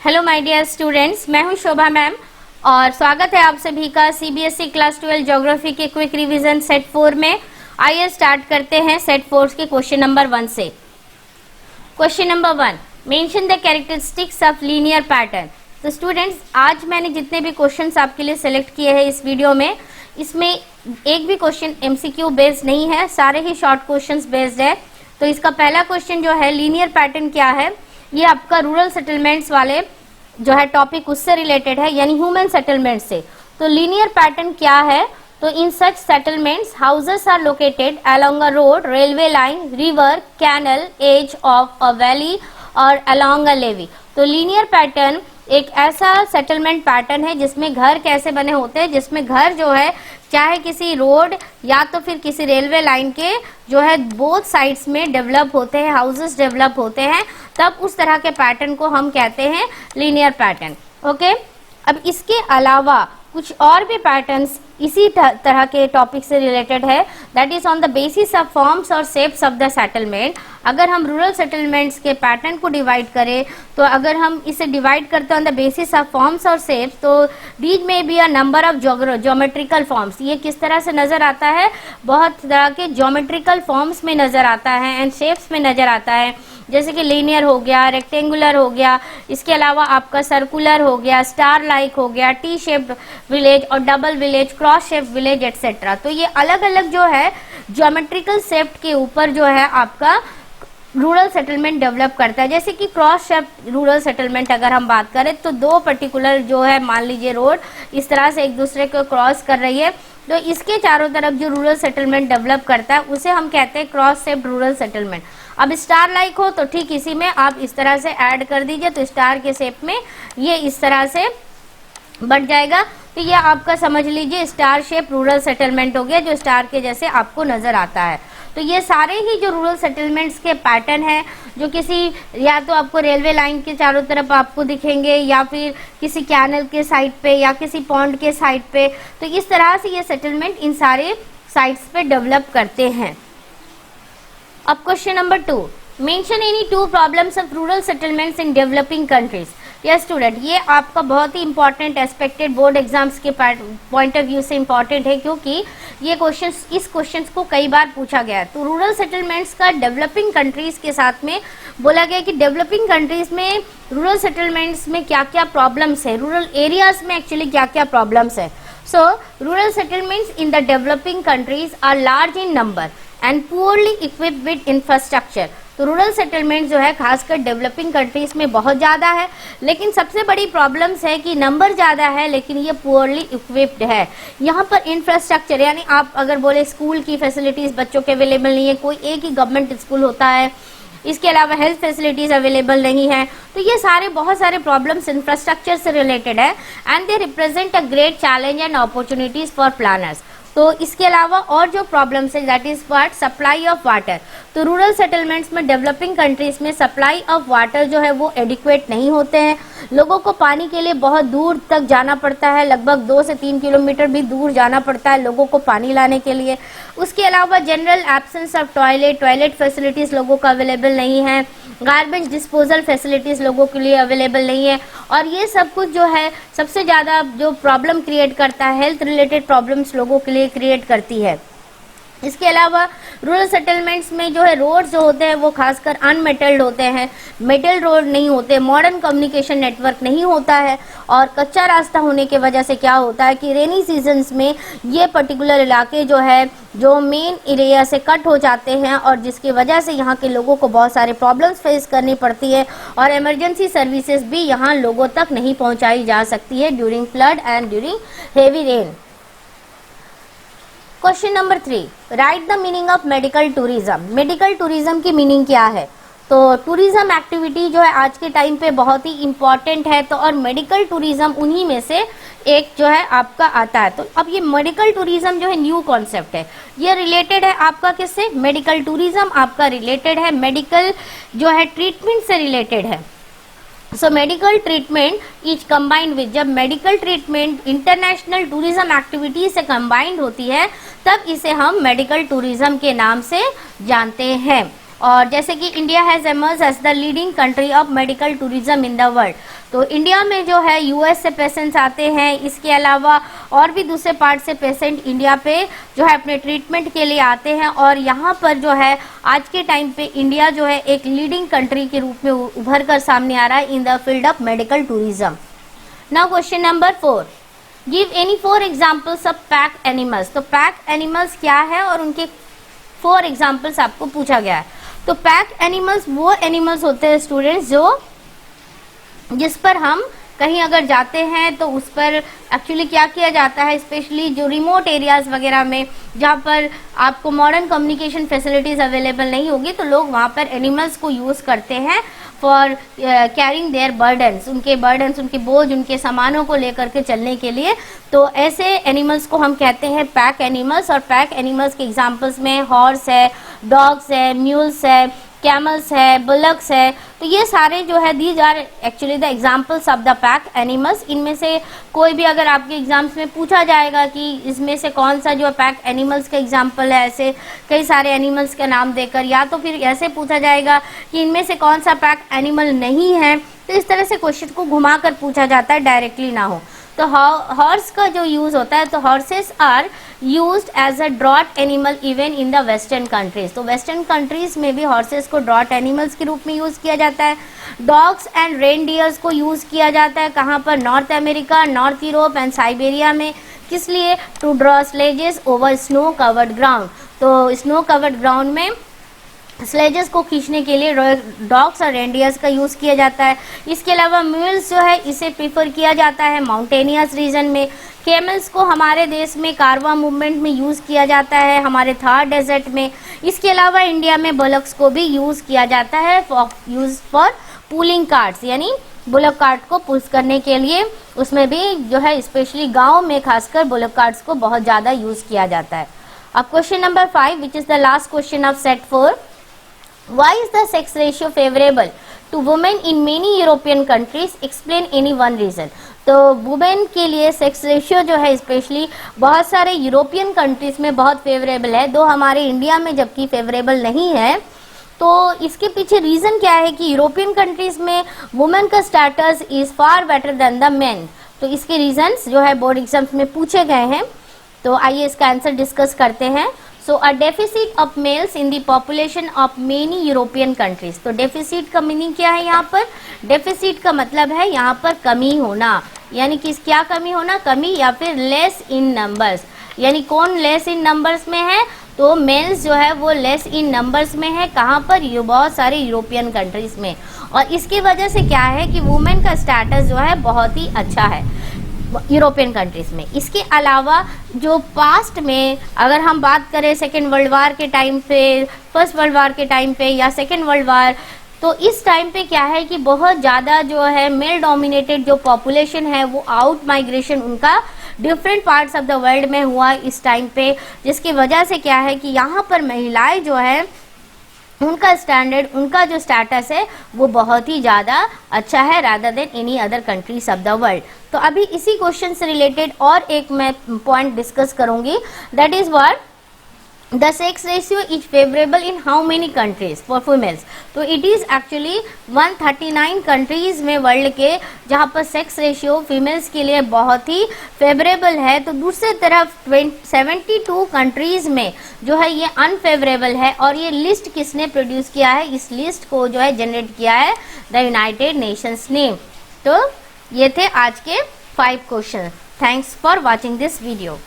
Hello my dear students, मैं हूं शोभा ma'am और स्वागत है आप सभी का सीबीएसई क्लास 12 ज्योग्राफी के क्विक रिवीजन सेट 4 में। आइए स्टार्ट करते हैं सेट 4 के क्वेश्चन नंबर 1 से। Question number 1, mention the characteristics of linear pattern. तो स्टूडेंट्स, आज मैंने जितने भी क्वेश्चंस आपके लिए सेलेक्ट किए हैं इस वीडियो में, इसमें एक भी क्वेश्चन एमसीक्यू बेस्ड नहीं है, सारे ही शॉर्ट क्वेश्चंस बेस्ड है। तो इसका पहला क्वेश्चन जो है लीनियर पैटर्न क्या है, ये आपका रूरल सेटलमेंट्स वाले जो है टॉपिक उससे रिलेटेड है, यानी ह्यूमन सेटलमेंट से। तो लीनियर पैटर्न क्या है, तो in such settlements houses are located along a road, railway line, river, canal, edge of a valley और अलोंग अ लेवी। तो लीनियर पैटर्न एक ऐसा सेटलमेंट पैटर्न है जिसमें घर कैसे बने होते हैं, जिसमें घर जो है चाहे किसी रोड या तो फिर किसी रेलवे लाइन के जो है बोथ साइड्स में डेवलप होते हैं, हाउसेस डेवलप होते हैं, तब उस तरह के पैटर्न को हम कहते हैं लीनियर पैटर्न। ओके, अब इसके अलावा कुछ और भी पैटर्न्स इसी तरह के टॉपिक से रिलेटेड है, that is on the basis of forms और शेप्स ऑफ द सेटलमेंट। अगर हम रूरल सेटलमेंट्स के पैटर्न को डिवाइड करें, तो अगर हम इसे डिवाइड करते हैं on the basis of forms और शेप्स, तो दीज में be a number of geometrical forms. ये किस तरह से नजर आता है, बहुत तरह के ज्योमेट्रिकल फॉर्म्स में नजर आता है एंड शेप्स में नजर आता है, जैसे कि लीनियर हो गया, रेक्टेंगुलर हो गया, इसके अलावा आपका सर्कुलर हो गया, स्टार लाइक हो गया, टी शेप विलेज और double village, cross shape village etcetera. तो ये अलग अलग जो है ज्योमेट्रिकल शेप के ऊपर जो है आपका रूरल सेटलमेंट डेवलप करता है। जैसे कि क्रॉस शेप रूरल सेटलमेंट अगर हम बात करें, तो दो पर्टिकुलर जो है मान लीजिए रोड इस तरह से एक दूसरे को क्रॉस कर रही है, तो इसके चारों तरफ जो रूरल सेटलमेंट डेवलप करता है उसे हम कहते हैं क्रॉस शेप रूरल सेटलमेंट। अब स्टार लाइक हो तो ठीक इसी में आप इस तरह से ऐड कर दीजिए, तो स्टार के शेप में ये इस तरह से बढ़ जाएगा। तो ये आपका समझ लीजिए स्टार शेप रूरल सेटलमेंट हो गया, जो स्टार के जैसे आपको नजर आता है। तो ये सारे ही जो रूरल सेटलमेंट्स के पैटर्न है, जो किसी या तो आपको रेलवे लाइन के चारों तरफ आपको दिखेंगे, या फिर किसी कैनल के साइड पे, या किसी पॉन्ड के साइड पे, तो इस तरह से ये सेटलमेंट इन सारे साइड्स पे डेवलप करते हैं। अब question number 2, mention any 2 problems of rural settlements in developing countries. Yes student, ये आपका बहुत ही इंपॉर्टेंट एस्पेक्टेड बोर्ड एग्जाम्स के पॉइंट ऑफ व्यू से इंपॉर्टेंट है, क्योंकि ये इस क्वेश्चंस को कई बार पूछा गया है। तो रूरल सेटलमेंट्स का डेवलपिंग कंट्रीज के साथ में बोला गया कि डेवलपिंग कंट्रीज में रूरल सेटलमेंट्स में क्या क्या प्रॉब्लम्स है, रूरल एरियाज में एक्चुअली क्या क्या प्रॉब्लम्स है। So rural settlements in the developing countries are large in number and poorly equipped with infrastructure. तो रूरल सेटलमेंट जो है खासकर डेवलपिंग कंट्रीज में बहुत ज़्यादा है, लेकिन सबसे बड़ी प्रॉब्लम्स है कि नंबर ज़्यादा है लेकिन ये पुअरली इक्विप्ड है। यहाँ पर इंफ्रास्ट्रक्चर, यानी आप अगर बोले स्कूल की फैसिलिटीज़ बच्चों के अवेलेबल नहीं है, कोई एक ही गवर्नमेंट स्कूल होता है, इसके अलावा हेल्थ फैसिलिटीज़ अवेलेबल नहीं है, तो ये सारे बहुत सारे प्रॉब्लम्स इंफ्रास्ट्रक्चर से रिलेटेड है and they represent a great challenge and opportunities for planners. तो इसके अलावा और जो प्रॉब्लम्स है that is what, supply of water. तो रूरल सेटलमेंट्स में डेवलपिंग कंट्रीज में सप्लाई ऑफ वाटर जो है वो एडिक्वेट नहीं होते हैं, लोगों को पानी के लिए बहुत दूर तक जाना पड़ता है, लगभग 2 से 3 किलोमीटर भी दूर जाना पड़ता है लोगों को पानी लाने के लिए। उसके अलावा general absence of toilet facilities लोगों को अवेलेबल नहीं है, गार्बेज डिस्पोजल फैसिलिटीज़ लोगों के लिए अवेलेबल नहीं है, और ये सब कुछ जो है सबसे ज़्यादा जो प्रॉब्लम क्रिएट करता है, हेल्थ रिलेटेड प्रॉब्लम्स लोगों के लिए क्रिएट करती है। इसके अलावा रूरल सेटलमेंट्स में जो है रोड जो होते हैं वो खासकर अनमेटल्ड होते हैं, मेटल रोड नहीं होते, मॉडर्न कम्युनिकेशन नेटवर्क नहीं होता है, और कच्चा रास्ता होने की वजह से क्या होता है कि रेनी सीजन्स में ये पर्टिकुलर इलाके जो है जो मेन एरिया से कट हो जाते हैं, और जिसकी वजह से यहाँ के लोगों को बहुत सारे प्रॉब्लम्स फेस करनी पड़ती है, और इमरजेंसी सर्विसेज भी यहाँ लोगों तक नहीं पहुँचाई जा सकती है during flood and during heavy rain. Question number 3, right the meaning of medical tourism. Medical tourism की मीनिंग क्या है? तो टूरिज्म एक्टिविटी जो है आज के टाइम पे बहुत ही इम्पॉर्टेंट है, तो और मेडिकल टूरिज्म उन्हीं में से एक जो है आपका आता है। तो अब ये मेडिकल टूरिज्म जो है न्यू कॉन्सेप्ट है, ये रिलेटेड है आपका किससे? मेडिकल टूरिज्म आपका रिलेटेड है मेडिकल जो है ट्रीटमेंट से रिलेटेड है। So medical treatment is combined with, जब medical treatment international tourism activity से कंबाइंड होती है तब इसे हम मेडिकल टूरिज्म के नाम से जानते हैं। और जैसे कि India has emerge as the leading country of medical tourism in the world, तो इंडिया में जो है यूएस से पेशेंट्स आते हैं, इसके अलावा और भी दूसरे पार्ट से पेशेंट इंडिया पे जो है अपने ट्रीटमेंट के लिए आते हैं, और यहाँ पर जो है आज के टाइम पे इंडिया जो है एक लीडिंग कंट्री के रूप में उभर कर सामने आ रहा है in the field of medical tourism. Now question number 4, give any 4 examples of pack animals. तो पैक एनिमल्स क्या है और उनके 4 एग्जाम्पल्स आपको पूछा गया है। तो पैक एनिमल्स वो एनिमल्स होते हैं स्टूडेंट्स जिस पर हम कहीं अगर जाते हैं तो उस पर एक्चुअली क्या किया जाता है, स्पेशली जो रिमोट एरियाज वगैरह में जहाँ पर आपको मॉडर्न कम्युनिकेशन फैसिलिटीज़ अवेलेबल नहीं होगी, तो लोग वहाँ पर एनिमल्स को यूज़ करते हैं फॉर कैरिंग देयर बर्डन्स, उनके बोझ, उनके सामानों को लेकर के चलने के लिए। तो ऐसे एनिमल्स को हम कहते हैं पैक एनिमल्स। और पैक एनिमल्स के एग्जांपल्स में हॉर्स है, डॉग्स है, म्यूल्स है, कैमल्स है, बुलक्स है। तो ये सारे जो है these are actually the examples of the pack animals. इनमें से कोई भी अगर आपके एग्जाम्स में पूछा जाएगा कि इसमें से कौन सा जो पैक एनिमल्स का एग्जाम्पल है, ऐसे कई सारे एनिमल्स का नाम देकर, या तो फिर ऐसे पूछा जाएगा कि इनमें से कौन सा पैक एनिमल नहीं है, तो इस तरह से क्वेश्चन को घुमा कर पूछा जाता है, डायरेक्टली ना हो। तो हॉर्स का जो यूज़ होता है, तो horses are used as a draught animal even in the western countries. तो वेस्टर्न कंट्रीज में भी हॉर्सेस को ड्रॉट एनिमल्स के रूप में यूज़ किया जाता है। डॉग्स एंड रेनडियर्स को यूज़ किया जाता है कहाँ पर, North America, North Europe and Siberia में। किस लिए, to draw sledges over snow covered ground. तो स्नो कवर्ड ग्राउंड में स्लेजेस को खींचने के लिए डॉग्स और रेंडियर्स का यूज़ किया जाता है। इसके अलावा म्यूल्स जो है इसे प्रीफर किया जाता है माउंटेनियस रीजन में। कैमल्स को हमारे देश में कारवा मूवमेंट में यूज़ किया जाता है, हमारे थार डेजर्ट में। इसके अलावा इंडिया में बुलक्स को भी यूज़ किया जाता है फॉर पुलिंग कार्ट्स, यानी बुलक कार्ट को पुश करने के लिए। उसमें भी जो है स्पेशली गाँव में खासकर बुलक कार्ट्स को बहुत ज़्यादा यूज़ किया जाता है। अब question number 5 which is the last question of set 4, why is the sex ratio favorable to women in many European countries? Explain any one reason. तो वुमेन के लिए सेक्स रेशियो जो है स्पेशली बहुत सारे यूरोपियन कंट्रीज में बहुत favourable है, दो हमारे इंडिया में जबकि फेवरेबल नहीं है। तो इसके पीछे रीज़न क्या है कि यूरोपियन कंट्रीज में वुमेन का status is far better than the main. तो इसके रीजंस जो है बोर्ड एग्जाम्स में पूछे गए हैं, तो आइए इसका आंसर डिस्कस करते हैं। So a deficit of males in the population of many European countries. तो डेफिसिट का मीनिंग क्या है यहाँ पर, डेफिसिट का मतलब है यहाँ पर कमी होना, यानी कि क्या कमी होना, कमी या फिर लेस इन नंबर्स। यानी कौन लेस इन नंबर्स में है, तो मेल्स जो है वो लेस इन नंबर्स में है। कहाँ पर, ये बहुत सारे यूरोपियन कंट्रीज में। और इसकी वजह से क्या है कि वुमेन का स्टेटस जो है बहुत ही अच्छा है यूरोपियन कंट्रीज में। इसके अलावा जो पास्ट में अगर हम बात करें सेकेंड वर्ल्ड वार के टाइम पे, फर्स्ट वर्ल्ड वार के टाइम पे या सेकेंड वर्ल्ड वार, तो इस टाइम पे क्या है कि बहुत ज़्यादा जो है मेल डोमिनेटेड जो पॉपुलेशन है वो आउट माइग्रेशन उनका different parts of the world में हुआ इस टाइम पे, जिसकी वजह से क्या है कि यहाँ पर महिलाएं जो है उनका स्टैंडर्ड, उनका जो स्टेटस है वो बहुत ही ज़्यादा अच्छा है rather than any other countries of the world. तो अभी इसी क्वेश्चन से रिलेटेड और एक मैं पॉइंट डिस्कस करूंगी, that is what the sex ratio is favourable in how many countries for females. तो इट इज़ एक्चुअली 139 कंट्रीज में वर्ल्ड के जहाँ पर सेक्स रेशियो फीमेल्स के लिए बहुत ही फेवरेबल है। तो दूसरी तरफ 72 कंट्रीज में जो है ये अनफेवरेबल है। और ये लिस्ट किसने प्रोड्यूस किया है, इस लिस्ट को जो है जनरेट किया है द यूनाइटेड नेशंस ने। तो ये थे आज के 5 question. Thanks for watching this video.